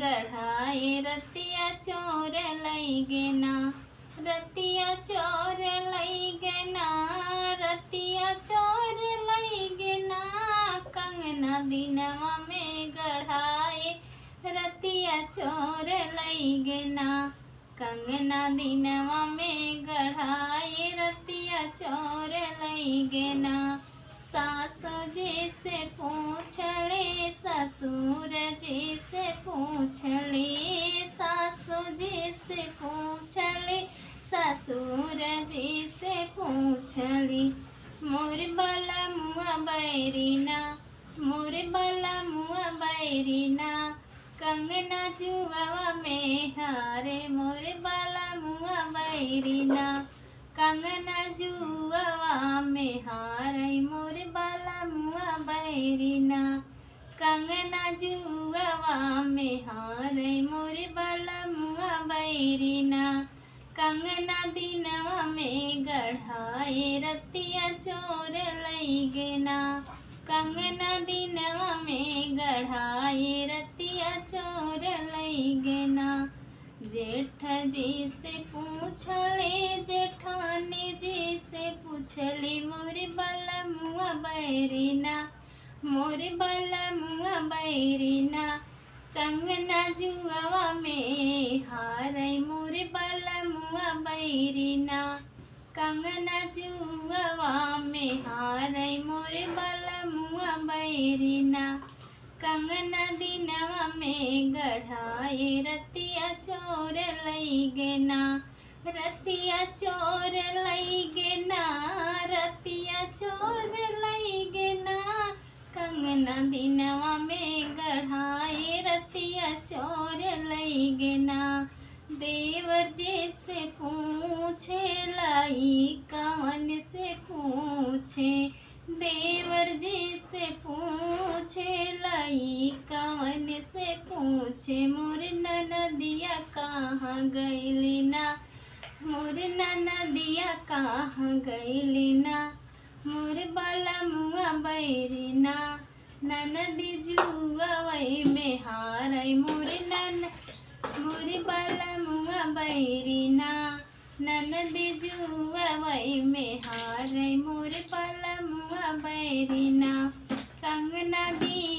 गढ़ाए रतिया चोर लई गेना, रतिया चोर लई गेना, रतिया चोर लई गेना, कंगना दिनवा में गढ़ाए रतिया चोर लई गेना, कंगना दिनवा में गढ़ाए रतिया चोर लई गेना। सासू जी से पूछले ससुर जी से पूछले, सासू जी से पूछले ससुर जी से पूछली, मोर बाला मुआ बैरीना, मोर बाला मुआ बैरीना, कंगना जुआवा में हारे मोर बाला मुआ बैरीना, कंगना जुआवा में हारे मोर बाला मुआ बैरीना, कंगना जुआवा में हारे मोर बाला मुआ बैरीना, कंगना दिनवा में गढ़ाए रतिया चोर लई गेना, कंगना दिनवा में गढ़ाए रतिया चोर लई गेना। जेठ जी से पूछले जेठानी जी से पूछली, मोर बाला मुआ बैरीना, मोर बाला मुआ बैरीना, कंगना जुआवा में हारे मोर बाला मुआ बैरीना, कंगना जुआवा में हारे मोर बाला मुआ बैरीना, कंगना दिनवा में गढ़ाए रतिया चोर लई गेना, रतिया चोर लई गेना, रतिया चोर लई गेना, कंगना दिनवा में गढ़ाए रतिया चोर लई गेना। देवर जी से पूछे लाई कवन से पूछे, देवर जी से पूछे लाई कवन से पूछे, मोर ननदिया कहाँ गईली ना, मोर ननदिया कहाँ गईली ना, मोर बाला मुआ बैरीना, ननदी जुआवई में हारई मोर बाला मुआ बैरीना, ननदी जुआवई में हारई मोर बाला मुआ बैरीना, कंगना दी